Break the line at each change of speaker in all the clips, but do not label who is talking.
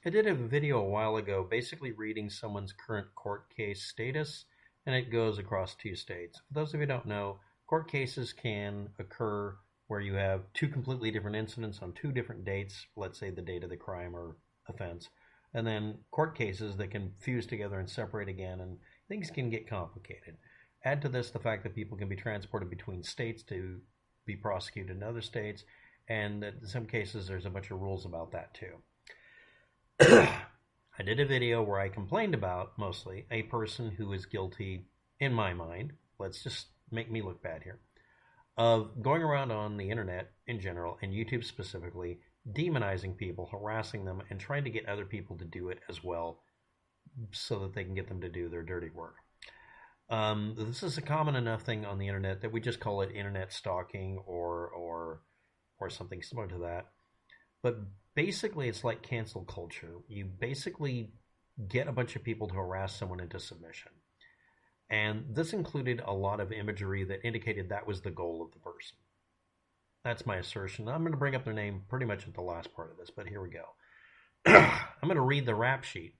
I did a video a while ago basically reading someone's current court case status, and it goes across 2 states. For those of you who don't know, court cases can occur where you have 2 completely different incidents on 2 different dates, let's say the date of the crime or offense, and then court cases that can fuse together and separate again, and things can get complicated. Add to this the fact that people can be transported between states to be prosecuted in other states, and that in some cases there's a bunch of rules about that too. I did a video where I complained about, mostly, a person who is guilty, in my mind, let's just make me look bad here, of going around on the internet in general, and YouTube specifically, demonizing people, harassing them, and trying to get other people to do it as well so that they can get them to do their dirty work. This is a common enough thing on the internet that we just call it internet stalking or something similar to that. But basically, it's like cancel culture. You basically get a bunch of people to harass someone into submission. And this included a lot of imagery that indicated that was the goal of the person. That's my assertion. I'm going to bring up their name pretty much at the last part of this, but here we go. I'm going to read the rap sheet,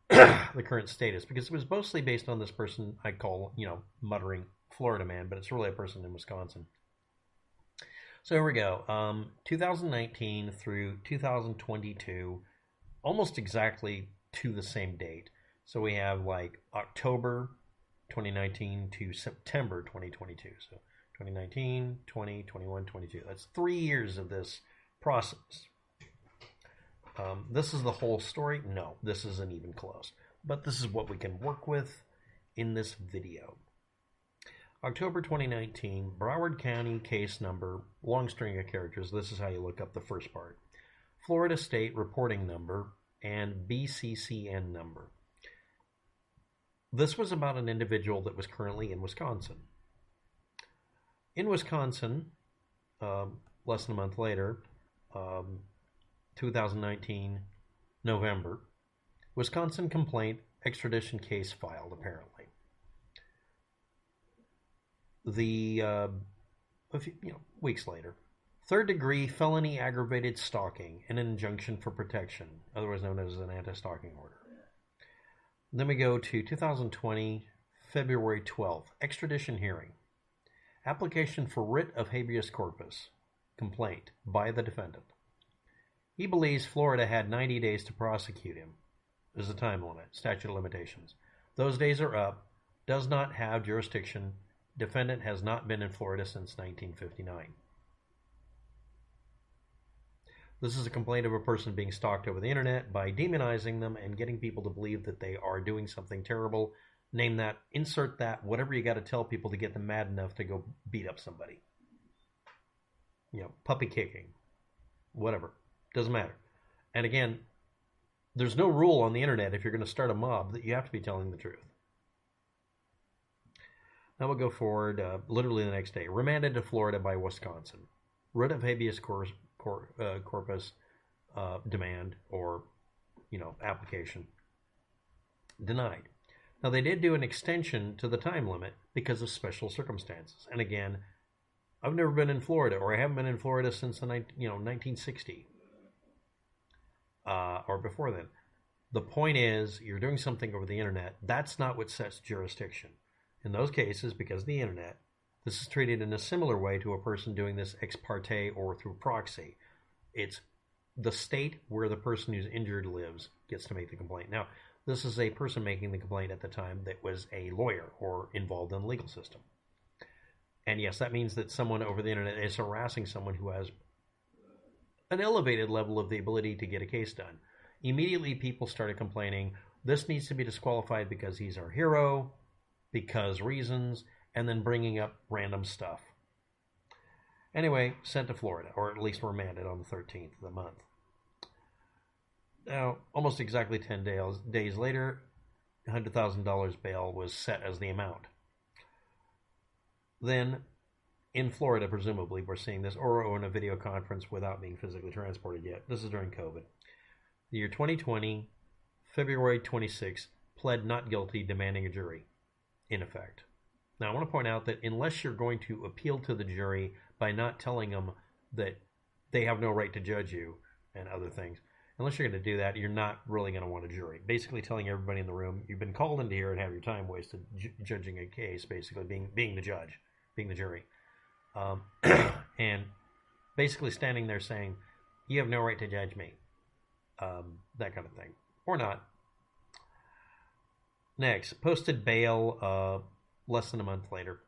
the current status, because it was mostly based on this person I call, muttering Florida man, but it's really a person in Wisconsin. So here we go. 2019 through 2022, almost exactly to the same date. So we have like October 2019 to September 2022. So 2019, 20, 21, 22. That's 3 years of this process. This is the whole story? No, this isn't even close. But this is what we can work with in this video. October 2019, Broward County case number, long string of characters. This is how you look up the first part. Florida State reporting number and BCCN number. This was about an individual that was currently in Wisconsin. In Wisconsin, less than a month later, 2019, November, Wisconsin complaint, extradition case filed, apparently. A few, weeks later, third-degree felony aggravated stalking and an injunction for protection, otherwise known as an anti-stalking order. Then we go to 2020, February 12th, extradition hearing. Application for writ of habeas corpus, complaint by the defendant. He believes Florida had 90 days to prosecute him. There's a time limit, statute of limitations. Those days are up, does not have jurisdiction. Defendant has not been in Florida since 1959. This is a complaint of a person being stalked over the internet by demonizing them and getting people to believe that they are doing something terrible. Name that, insert that, whatever you got to tell people to get them mad enough to go beat up somebody. Puppy kicking, whatever, doesn't matter. And again, there's no rule on the internet if you're going to start a mob that you have to be telling the truth. Now we'll go forward, literally the next day. Remanded to Florida by Wisconsin. Writ of habeas corpus demand or, application. Denied. Now they did do an extension to the time limit because of special circumstances. And again, I've never been in Florida, or I haven't been in Florida since 1960 or before then. The point is, you're doing something over the internet. That's not what sets jurisdiction. In those cases, because of the internet, this is treated in a similar way to a person doing this ex parte or through proxy. It's the state where the person who's injured lives gets to make the complaint. Now, this is a person making the complaint at the time that was a lawyer or involved in the legal system. And yes, that means that someone over the internet is harassing someone who has an elevated level of the ability to get a case done. Immediately, people started complaining, this needs to be disqualified because he's our hero, because reasons, and then bringing up random stuff. Anyway, sent to Florida, or at least remanded on the 13th of the month. Now, almost exactly 10 days later, $100,000 bail was set as the amount. Then, in Florida, presumably, we're seeing this, or in a video conference without being physically transported yet. This is during COVID. The year 2020, February 26th, pled not guilty, demanding a jury, in effect. Now, I want to point out that unless you're going to appeal to the jury by not telling them that they have no right to judge you and other things, unless you're going to do that, you're not really going to want a jury. Basically telling everybody in the room, you've been called into here and have your time wasted judging a case, basically being the judge, being the jury. And basically standing there saying, you have no right to judge me. That kind of thing. Or not. Next, posted bail less than a month later.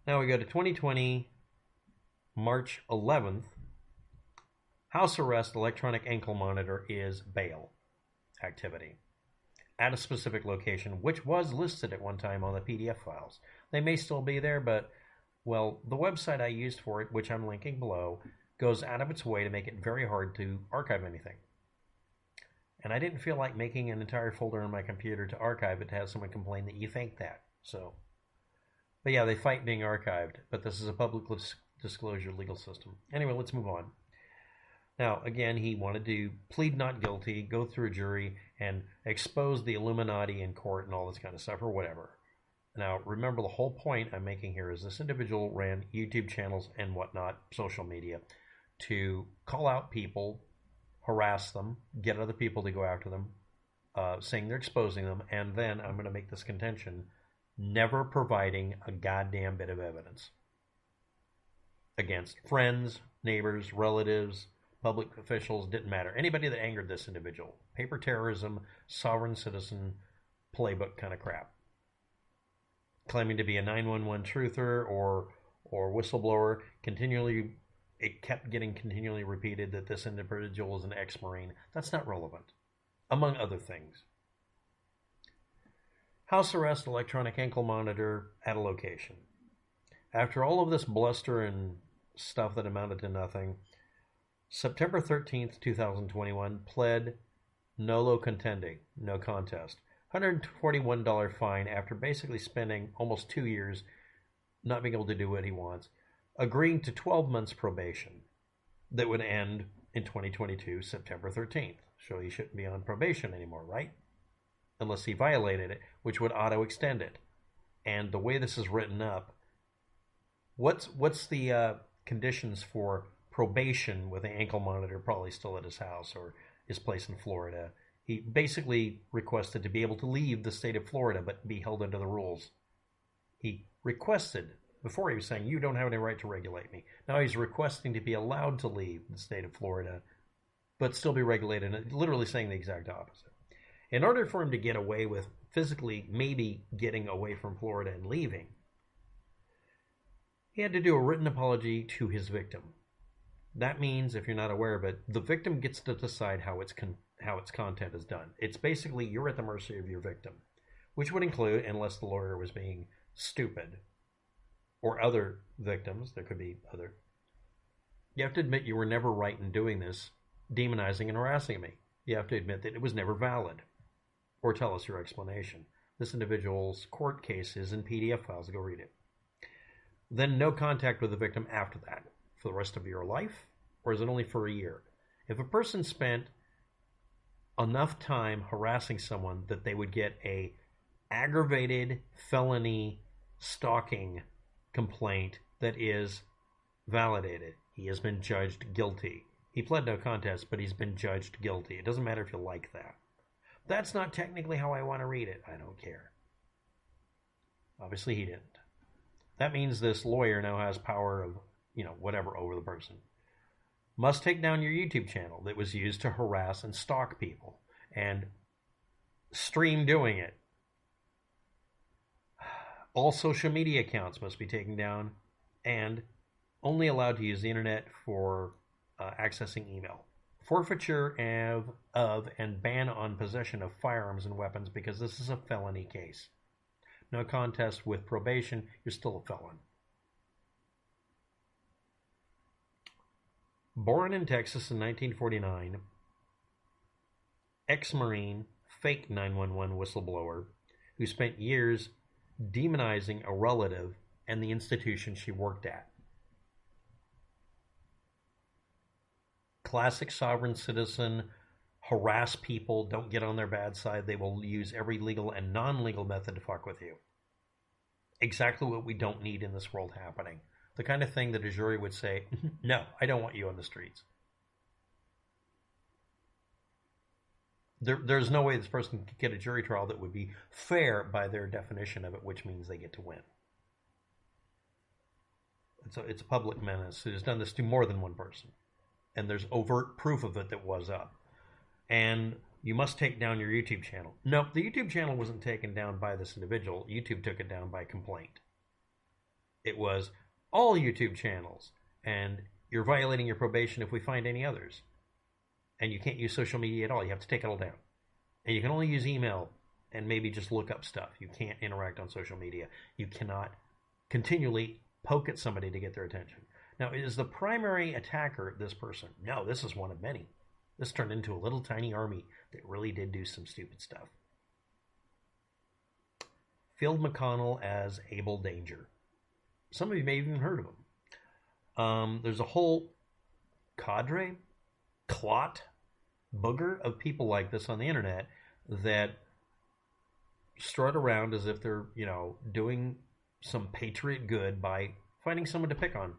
Now we go to 2020, March 11th. House arrest electronic ankle monitor is bail activity at a specific location, which was listed at one time on the PDF files. They may still be there, but, well, the website I used for it, which I'm linking below, goes out of its way to make it very hard to archive anything. And I didn't feel like making an entire folder on my computer to archive it to have someone complain that you think that. So, but yeah, they fight being archived, but this is a public disclosure legal system. Anyway, let's move on. Now, again, he wanted to plead not guilty, go through a jury, and expose the Illuminati in court and all this kind of stuff, or whatever. Now, remember, the whole point I'm making here is this individual ran YouTube channels and whatnot, social media, to call out people, harass them, get other people to go after them, saying they're exposing them, and then, I'm going to make this contention, never providing a goddamn bit of evidence against friends, neighbors, relatives, public officials, didn't matter. Anybody that angered this individual. Paper terrorism, sovereign citizen, playbook kind of crap. Claiming to be a 911 truther or whistleblower, it kept getting continually repeated that this individual is an ex-Marine. That's not relevant, among other things. House arrest electronic ankle monitor at a location. After all of this bluster and stuff that amounted to nothing, September 13th, 2021, pled Nolo Contendere, no contest. $141 fine after basically spending almost 2 years not being able to do what he wants, agreeing to 12 months probation that would end in 2022, September 13th. So he shouldn't be on probation anymore, right? Unless he violated it, which would auto-extend it. And the way this is written up, what's the conditions for probation with an ankle monitor probably still at his house or his place in Florida? He basically requested to be able to leave the state of Florida but be held under the rules. He requested, before he was saying, you don't have any right to regulate me. Now he's requesting to be allowed to leave the state of Florida but still be regulated, and literally saying the exact opposite. In order for him to get away with physically maybe getting away from Florida and leaving, he had to do a written apology to his victim. That means, if you're not aware of it, the victim gets to decide how its content is done. It's basically you're at the mercy of your victim, which would include, unless the lawyer was being stupid, or other victims, there could be other. You have to admit you were never right in doing this, demonizing and harassing me. You have to admit that it was never valid, or tell us your explanation. This individual's court case is in PDF files. Go read it. Then no contact with the victim after that. For the rest of your life, or is it only for a year? If a person spent enough time harassing someone that they would get a aggravated felony stalking complaint that is validated, he has been judged guilty. He pled no contest, but he's been judged guilty. It doesn't matter if you like that. That's not technically how I want to read it. I don't care. Obviously he didn't. That means this lawyer now has power of whatever over the person. Must take down your YouTube channel that was used to harass and stalk people and stream doing it. All social media accounts must be taken down and only allowed to use the internet for accessing email. Forfeiture of and ban on possession of firearms and weapons because this is a felony case. No contest with probation, you're still a felon. Born in Texas in 1949, ex-Marine, fake 911 whistleblower, who spent years demonizing a relative and the institution she worked at. Classic sovereign citizen, harass people, don't get on their bad side. They will use every legal and non-legal method to fuck with you. Exactly what we don't need in this world happening. The kind of thing that a jury would say, no, I don't want you on the streets. There's no way this person could get a jury trial that would be fair by their definition of it, which means they get to win. It's a public menace who's done this to more than one person. And there's overt proof of it that was up. And you must take down your YouTube channel. No, the YouTube channel wasn't taken down by this individual. YouTube took it down by complaint. It was all YouTube channels, and you're violating your probation if we find any others. And you can't use social media at all. You have to take it all down. And you can only use email and maybe just look up stuff. You can't interact on social media. You cannot continually poke at somebody to get their attention. Now, is the primary attacker this person? No, this is one of many. This turned into a little tiny army that really did do some stupid stuff. Phil McConnell as Abel Danger. Some of you may have even heard of him. There's a whole cadre, clot, booger of people like this on the internet that strut around as if they're, doing some patriot good by finding someone to pick on.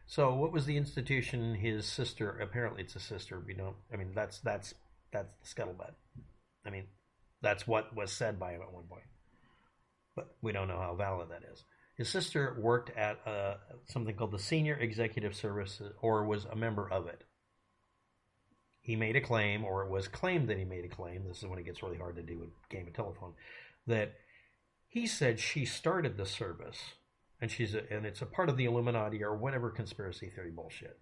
So what was the institution his sister, apparently it's a sister, that's the scuttlebutt. That's what was said by him at one point. But we don't know how valid that is. His sister worked at something called the Senior Executive Services, or was a member of it. He made a claim, or it was claimed that he made a claim, this is when it gets really hard to do a game of telephone, that he said she started the service, and it's a part of the Illuminati or whatever conspiracy theory bullshit.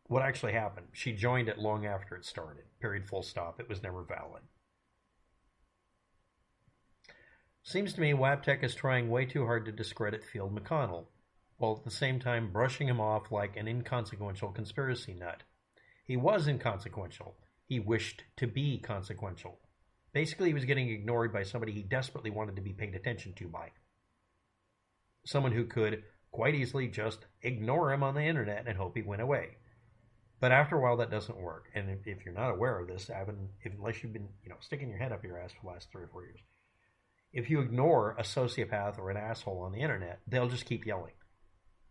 What actually happened? She joined it long after it started. Period, full stop. It was never valid. Seems to me WAPTEC is trying way too hard to discredit Field McConnell, while at the same time brushing him off like an inconsequential conspiracy nut. He was inconsequential. He wished to be consequential. Basically, he was getting ignored by somebody he desperately wanted to be paid attention to by. Someone who could quite easily just ignore him on the internet and hope he went away. But after a while, that doesn't work. And if you're not aware of this, unless you've been sticking your head up your ass for the last 3 or 4 years, if you ignore a sociopath or an asshole on the internet, they'll just keep yelling.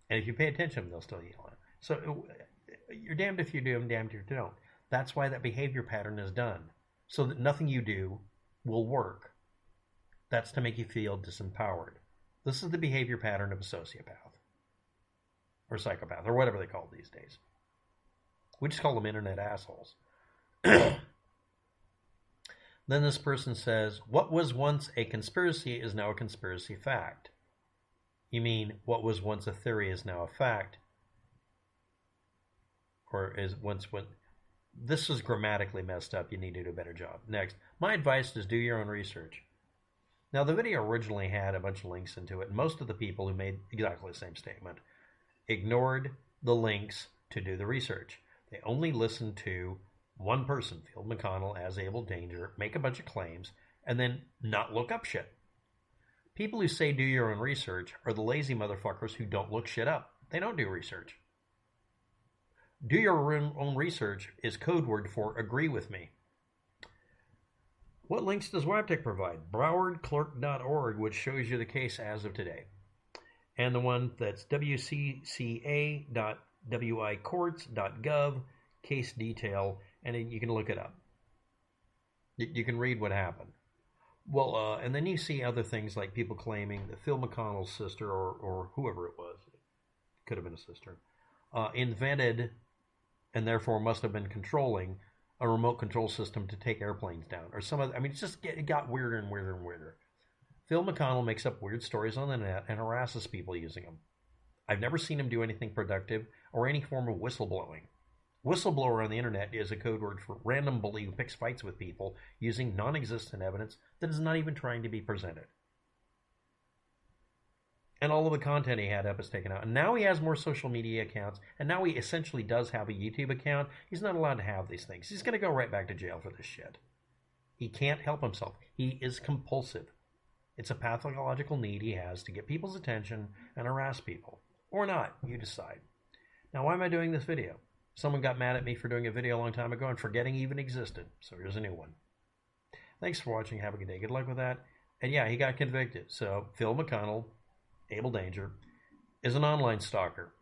And if you pay attention, they'll still yell. So you're damned if you do and damned if you don't. That's why that behavior pattern is done. So that nothing you do will work. That's to make you feel disempowered. This is the behavior pattern of a sociopath. Or psychopath, or whatever they call it these days. We just call them internet assholes. Then this person says, what was once a conspiracy is now a conspiracy fact. You mean what was once a theory is now a fact? Or is once what? This is grammatically messed up. You need to do a better job. Next, my advice is do your own research. Now, the video originally had a bunch of links into it, and most of the people who made exactly the same statement ignored the links to do the research. They only listened to one person, Field McConnell, as Abel Danger, make a bunch of claims, and then not look up shit. People who say do your own research are the lazy motherfuckers who don't look shit up. They don't do research. Do your own research is code word for agree with me. What links does WAPTEC provide? BrowardClerk.org, which shows you the case as of today. And the one that's WCCA.wicourts.gov, case detail, and you can look it up. You can read what happened. Well, and then you see other things like people claiming that Phil McConnell's sister, or whoever it was, could have been a sister, invented and therefore must have been controlling a remote control system to take airplanes down, or some other. It got weirder and weirder and weirder. Phil McConnell makes up weird stories on the net and harasses people using them. I've never seen him do anything productive or any form of whistleblowing. Whistleblower on the internet is a code word for random bully who picks fights with people using non-existent evidence that is not even trying to be presented. And all of the content he had up is taken out. And now he has more social media accounts, and now he essentially does have a YouTube account. He's not allowed to have these things. He's going to go right back to jail for this shit. He can't help himself. He is compulsive. It's a pathological need he has to get people's attention and harass people. Or not, you decide. Now, why am I doing this video? Someone got mad at me for doing a video a long time ago and forgetting even existed. So here's a new one. Thanks for watching. Have a good day. Good luck with that. And yeah, he got convicted. So Phil McConnell, Abel Danger, is an online stalker.